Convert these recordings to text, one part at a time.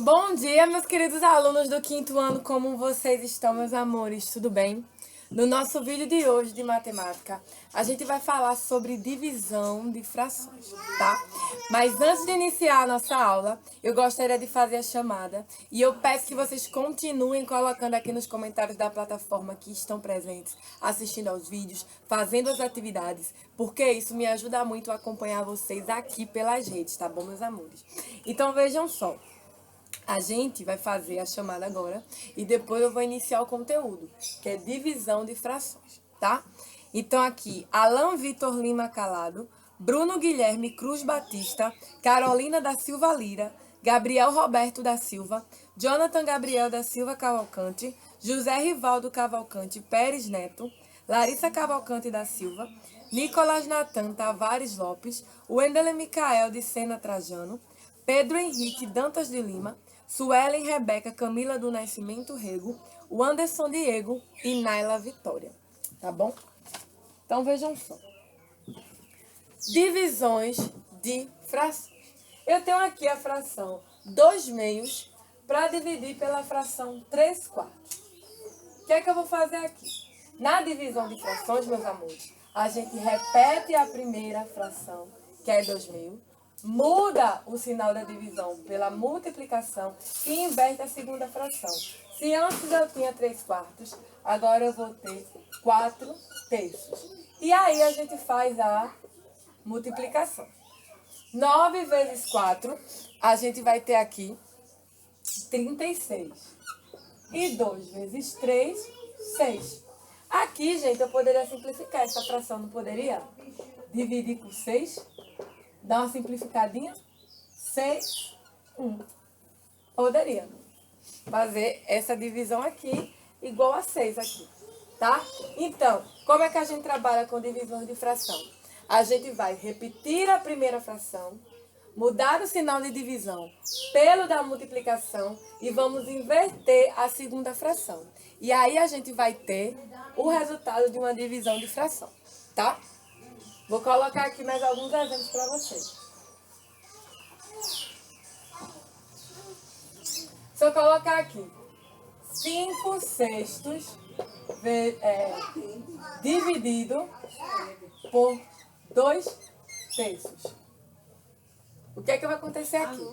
Bom dia, meus queridos alunos do quinto ano, como vocês estão, meus amores? Tudo bem? No nosso vídeo de hoje de matemática, a gente vai falar sobre divisão de frações, tá? Mas antes de iniciar a nossa aula, eu gostaria de fazer a chamada e eu peço que vocês continuem colocando aqui nos comentários da plataforma que estão presentes, assistindo aos vídeos, fazendo as atividades, porque isso me ajuda muito a acompanhar vocês aqui pelas redes, tá bom, meus amores? Então vejam só. A gente vai fazer a chamada agora e depois eu vou iniciar o conteúdo, que é divisão de frações, tá? Então aqui, Alan Vitor Lima Calado, Bruno Guilherme Cruz Batista, Carolina da Silva Lira, Gabriel Roberto da Silva, Jonathan Gabriel da Silva Cavalcante, José Rivaldo Cavalcante Pérez Neto, Larissa Cavalcante da Silva, Nicolas Natan Tavares Lopes, Wendel Micael de Sena Trajano, Pedro Henrique Dantas de Lima, Suelen Rebeca Camila do Nascimento Rego, o Anderson Diego e Naila Vitória. Tá bom? Então vejam só. Divisões de frações. Eu tenho aqui a fração 2/2 para dividir pela fração 3/4. O que é que eu vou fazer aqui? Na divisão de frações, meus amores, a gente repete a primeira fração, que é 2/2. Muda o sinal da divisão pela multiplicação e inverte a segunda fração. Se antes eu tinha 3/4, agora eu vou ter 4/3. E aí a gente faz a multiplicação. 9 vezes 4, a gente vai ter aqui 36. E 2 vezes 3, 6. Aqui, gente, eu poderia simplificar essa fração, não poderia? Dividir por 6. Dá uma simplificadinha. 6, 1. Poderia fazer essa divisão aqui igual a 6 aqui, tá? Então, como é que a gente trabalha com divisões de fração? A gente vai repetir a primeira fração, mudar o sinal de divisão pelo da multiplicação e vamos inverter a segunda fração. E aí a gente vai ter o resultado de uma divisão de fração, tá? Vou colocar aqui mais alguns exemplos para vocês. Se eu colocar aqui 5/6 dividido por 2/3. O que é que vai acontecer aqui?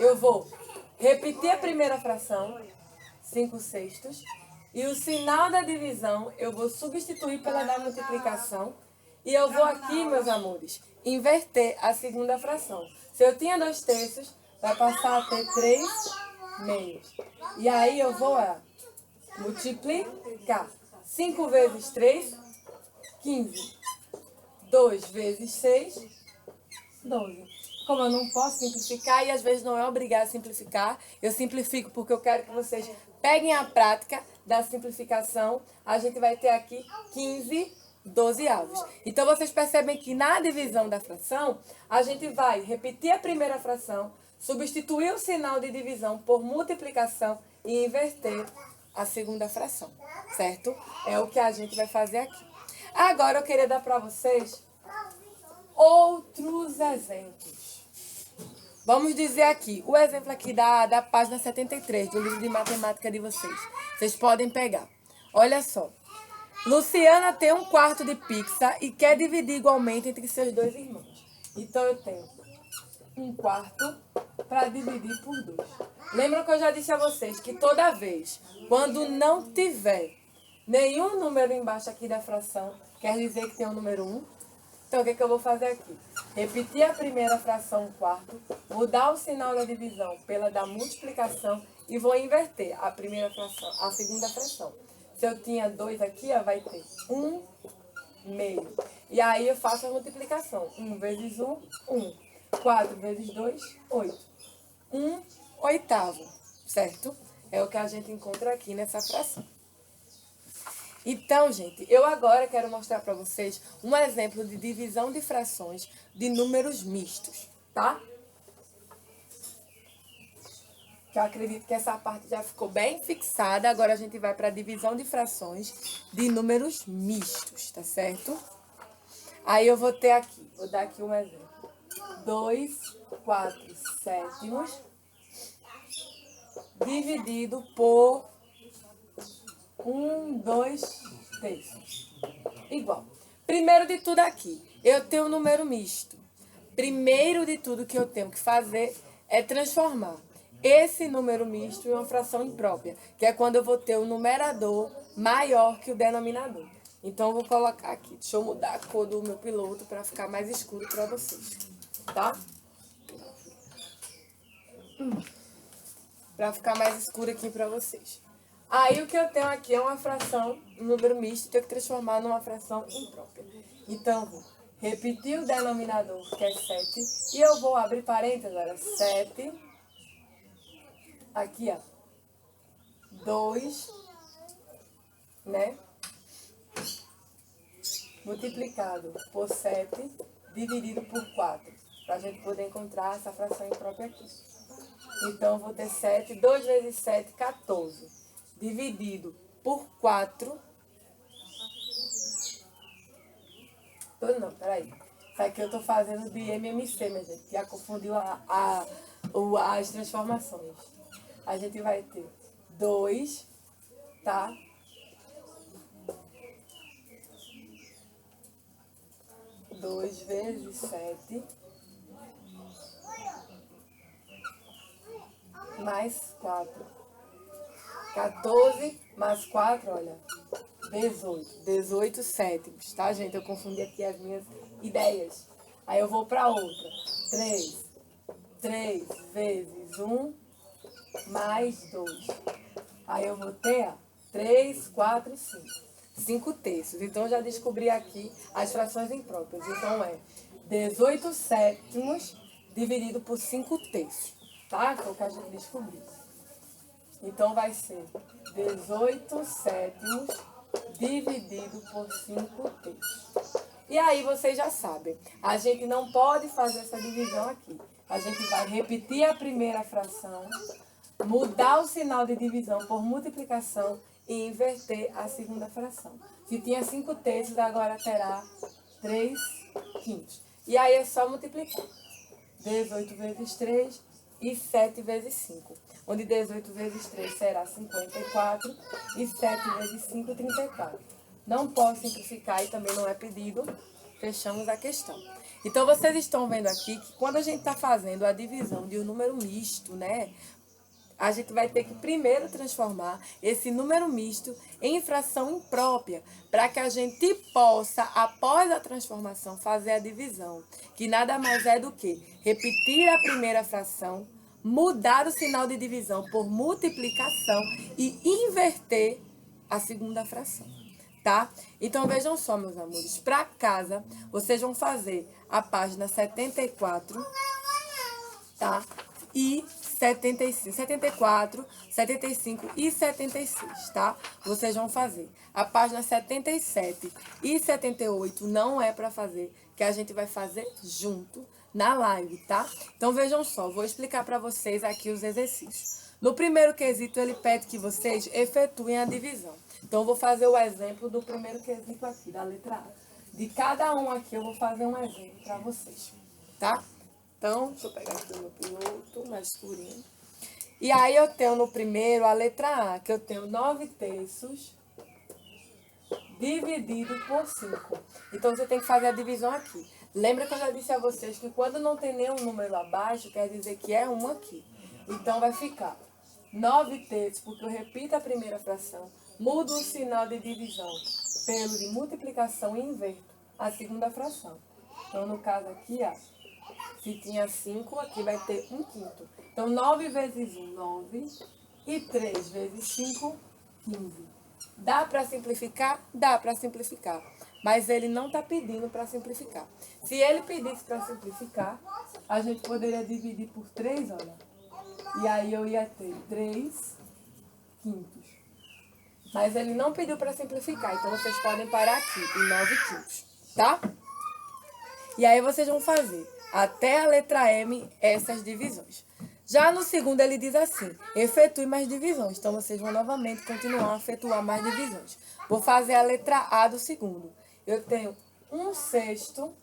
Eu vou repetir a primeira fração, 5/6, e o sinal da divisão eu vou substituir pela da multiplicação. E eu vou aqui, meus amores, inverter a segunda fração. Se eu tinha 2/3, vai passar a ter 3/2. E aí eu vou multiplicar. 5 vezes 3, 15. 2 vezes 6, 12. Como eu não posso simplificar e às vezes não é obrigado a simplificar, eu simplifico porque eu quero que vocês peguem a prática da simplificação. A gente vai ter aqui 15 12avos. Então, vocês percebem que na divisão da fração, a gente vai repetir a primeira fração, substituir o sinal de divisão por multiplicação e inverter a segunda fração, certo? É o que a gente vai fazer aqui. Agora, eu queria dar para vocês outros exemplos. Vamos dizer aqui, o exemplo aqui da página 73, do livro de matemática de vocês. Vocês podem pegar. Olha só. Luciana tem 1/4 de pizza e quer dividir igualmente entre seus 2 irmãos. Então, eu tenho 1/4 para dividir por 2. Lembram que eu já disse a vocês que toda vez, quando não tiver nenhum número embaixo aqui da fração, quer dizer que tem o número 1. Então, o que é que eu vou fazer aqui? Repetir a primeira fração 1/4, mudar o sinal da divisão pela da multiplicação e vou inverter a primeira fração, a segunda fração. Se eu tinha 2 aqui, vai ter 1/2. E aí eu faço a multiplicação. 1 vezes 1, 1. 4 vezes 2, 8. 1/8, certo? É o que a gente encontra aqui nessa fração. Então, gente, eu agora quero mostrar para vocês um exemplo de divisão de frações de números mistos, tá? Que eu acredito que essa parte já ficou bem fixada. Agora a gente vai para a divisão de frações de números mistos, tá certo? Aí eu vou ter aqui, vou dar aqui um exemplo. 2/4 dividido por 1/2 igual. Primeiro de tudo aqui, eu tenho um número misto. Primeiro de tudo que eu tenho que fazer é transformar esse número misto em uma fração imprópria, que é quando eu vou ter o numerador maior que o denominador. Então, eu vou colocar aqui. Deixa eu mudar a cor do meu piloto para ficar mais escuro para vocês, tá? Para ficar mais escuro aqui para vocês. Aí, o que eu tenho aqui é uma fração, um número misto, tenho que transformar numa fração imprópria. Então, eu vou repetir o denominador, que é 7, e eu vou abrir parênteses, olha, 7, aqui, ó, 2, né? Multiplicado por 7, dividido por 4, para a gente poder encontrar essa fração imprópria aqui. Então, eu vou ter 7, 2 vezes 7, 14, dividido por 4. Não, peraí. Isso aqui eu tô fazendo de MMC, minha gente, que já confundiu as transformações. A gente vai ter 2, tá? 2 vezes 7 mais 4. 14 mais 4, olha, 18. 18 sétimos, tá, gente? Eu confundi aqui as minhas ideias. Aí eu vou para outra. 3 vezes 1 mais 2. Aí eu vou ter, ó, 3, 4 e 5. 5 terços. Então, eu já descobri aqui as frações impróprias. Então, é 18 sétimos dividido por 5 terços. Tá? Foi o que a gente descobriu. Então, vai ser 18 sétimos dividido por 5 terços. E aí, vocês já sabem. A gente não pode fazer essa divisão aqui. A gente vai repetir a primeira fração, mudar o sinal de divisão por multiplicação e inverter a segunda fração. Se tinha 5 terços, agora terá 3 quintos. E aí é só multiplicar. 18 vezes 3 e 7 vezes 5. Onde 18 vezes 3 será 54 e 7 vezes 5, 34. Não posso simplificar e também não é pedido. Fechamos a questão. Então, vocês estão vendo aqui que quando a gente está fazendo a divisão de um número misto, né? A gente vai ter que primeiro transformar esse número misto em fração imprópria, para que a gente possa, após a transformação, fazer a divisão, que nada mais é do que repetir a primeira fração, mudar o sinal de divisão por multiplicação e inverter a segunda fração, tá? Então, vejam só, meus amores, para casa, vocês vão fazer a página 74, tá? E 75, 74, 75 e 76, tá? Vocês vão fazer. A página 77 e 78 não é para fazer, que a gente vai fazer junto na live, tá? Então, vejam só, vou explicar para vocês aqui os exercícios. No primeiro quesito, ele pede que vocês efetuem a divisão. Então, eu vou fazer o exemplo do primeiro quesito aqui, da letra A. De cada um aqui, eu vou fazer um exemplo para vocês, tá? Então, deixa eu pegar aqui o meu piloto, mais escurinho. E aí, eu tenho no primeiro a letra A, que eu tenho 9 terços dividido por 5. Então, você tem que fazer a divisão aqui. Lembra que eu já disse a vocês que quando não tem nenhum número abaixo, quer dizer que é um aqui. Então, vai ficar 9 terços, porque eu repito a primeira fração, mudo o sinal de divisão pelo de multiplicação e inverto a segunda fração. Então, no caso aqui, ó, se tinha 5, aqui vai ter 1/5. Então, 9 vezes 1, 9. E 3 vezes 5, 15. Dá para simplificar? Dá para simplificar. Mas ele não está pedindo para simplificar. Se ele pedisse para simplificar, a gente poderia dividir por 3, olha. E aí eu ia ter 3 quintos. Mas ele não pediu para simplificar. Então, vocês podem parar aqui em 9 quintos, tá? E aí, vocês vão fazer até a letra M essas divisões. Já no segundo, ele diz assim, efetue mais divisões. Então, vocês vão novamente continuar a efetuar mais divisões. Vou fazer a letra A do segundo. Eu tenho 1/6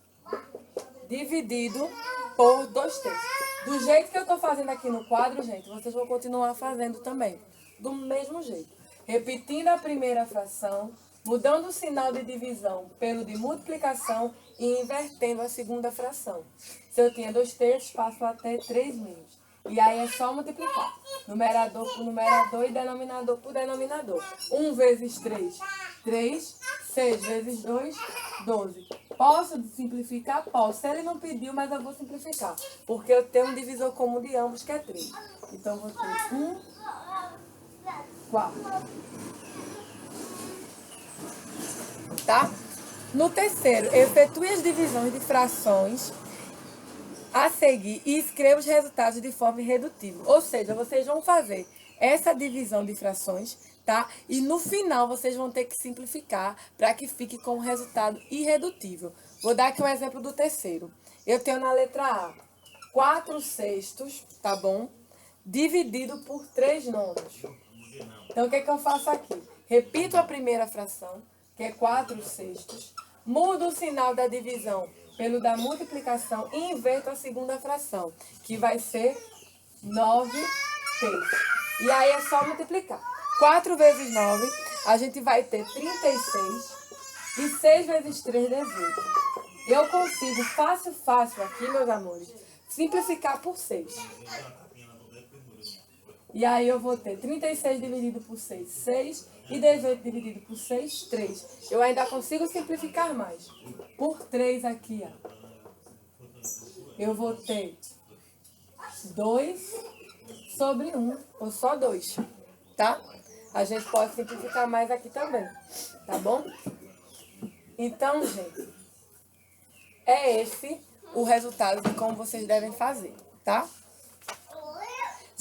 dividido por 2/3. Do jeito que eu estou fazendo aqui no quadro, gente, vocês vão continuar fazendo também. Do mesmo jeito. Repetindo a primeira fração, mudando o sinal de divisão pelo de multiplicação e invertendo a segunda fração. Se eu tinha 2/3, passo a ter 3/2. E aí é só multiplicar. Numerador por numerador e denominador por denominador. 1 vezes 3, 3. 6 vezes 2, 12. Posso simplificar? Posso. Ele não pediu, mas eu vou simplificar. Porque eu tenho um divisor comum de ambos, que é 3. Então, vou ter 1, 4. Tá? No terceiro, efetue as divisões de frações a seguir e escreva os resultados de forma irredutível. Ou seja, vocês vão fazer essa divisão de frações, tá? E no final vocês vão ter que simplificar para que fique com um resultado irredutível. Vou dar aqui um exemplo do terceiro. Eu tenho na letra A 4/6, tá bom? Dividido por 3/9. Então, o que é que eu faço aqui? Repito a primeira fração, que é 4/6. Mudo o sinal da divisão pelo da multiplicação e inverto a segunda fração, que vai ser 9/3. E aí é só multiplicar. 4 vezes 9, a gente vai ter 36. E 6 vezes 3, 18. Eu consigo fácil aqui, meus amores, simplificar por 6. E aí eu vou ter 36 dividido por 6, 6. E 18 dividido por 6, 3. Eu ainda consigo simplificar mais. Por 3 aqui, ó. Eu vou ter 2/1, ou só 2, tá? A gente pode simplificar mais aqui também, tá bom? Então, gente, é esse o resultado de como vocês devem fazer, tá?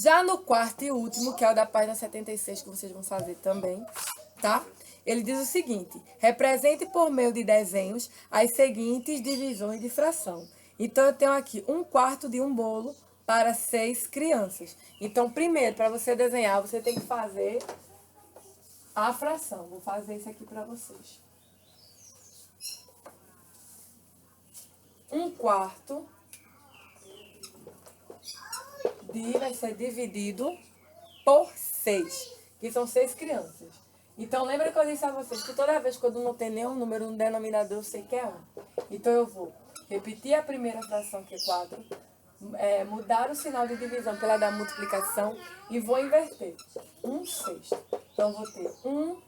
Já no quarto e último, que é o da página 76, que vocês vão fazer também, tá? Ele diz o seguinte: represente por meio de desenhos as seguintes divisões de fração. Então, eu tenho aqui 1/4 de um bolo para 6 crianças. Então, primeiro, para você desenhar, você tem que fazer a fração. Vou fazer isso aqui para vocês. 1/4 vai ser dividido por 6, que são 6 crianças. Então, lembra que eu disse a vocês que toda vez que eu não tenho nenhum número no denominador, eu sei que é 1. Então, eu vou repetir a primeira fração, que é 4, mudar o sinal de divisão pela da multiplicação e vou inverter. 1/6. Então, vou ter 1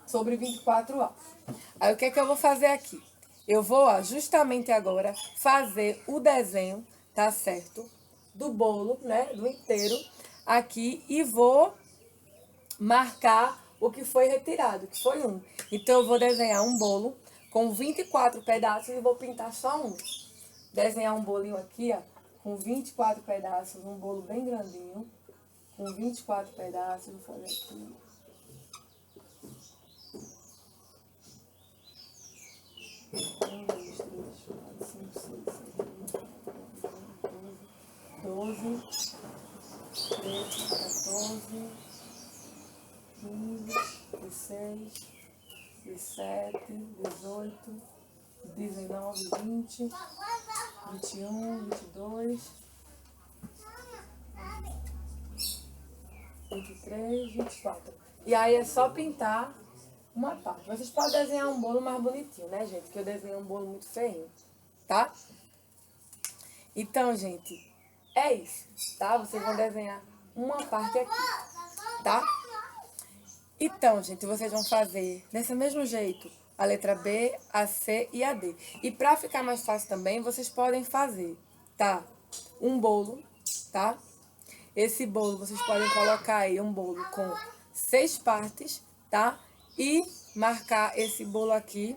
sobre 24A. Aí, o que é que eu vou fazer aqui? Eu vou, justamente agora, fazer o desenho, tá certo? Do bolo, né? Do inteiro aqui. E vou marcar o que foi retirado, que foi 1. Então, eu vou desenhar um bolo com 24 pedaços e vou pintar só um. Desenhar um bolinho aqui, ó, com 24 pedaços. Um bolo bem grandinho. Com 24 pedaços. Vou fazer aqui. Um, 2, 3, 4, 5, 6, 7, 8, 9, 10, 11, 12, 13, 14, 15, 16, 17, 18, 19, 20, 21, 22, 23, 24. E aí é só pintar uma parte. Vocês podem desenhar um bolo mais bonitinho, né, gente? Que eu desenhei um bolo muito feinho, tá? Então, gente, é isso, tá? Vocês vão desenhar uma parte aqui, tá? Então, gente, vocês vão fazer desse mesmo jeito a letra B, a C e a D. E pra ficar mais fácil também, vocês podem fazer, tá? Um bolo, tá? Esse bolo, vocês podem colocar aí um bolo com 6 partes, tá? E marcar esse bolo aqui,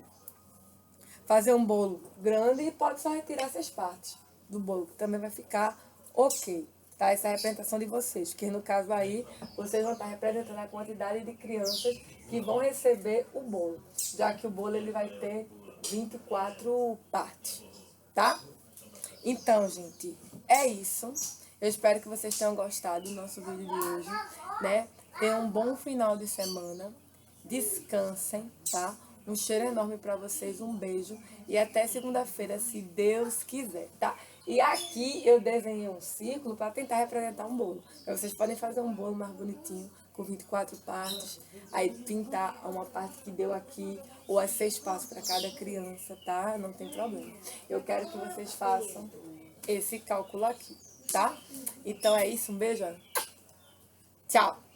fazer um bolo grande e pode só retirar 6 partes do bolo, que também vai ficar ok, tá? Essa é a representação de vocês, que no caso aí, vocês vão estar representando a quantidade de crianças que vão receber o bolo, já que o bolo ele vai ter 24 partes, tá? Então, gente, é isso. Eu espero que vocês tenham gostado do nosso vídeo de hoje, né? Tenham um bom final de semana. Descansem, tá? Um cheiro enorme para vocês, um beijo e até segunda-feira, se Deus quiser, tá? E aqui eu desenhei um círculo para tentar representar um bolo. Então, vocês podem fazer um bolo mais bonitinho, com 24 partes, aí pintar uma parte que deu aqui, ou as 6 partes para cada criança, tá? Não tem problema. Eu quero que vocês façam esse cálculo aqui, tá? Então é isso, um beijo. Tchau!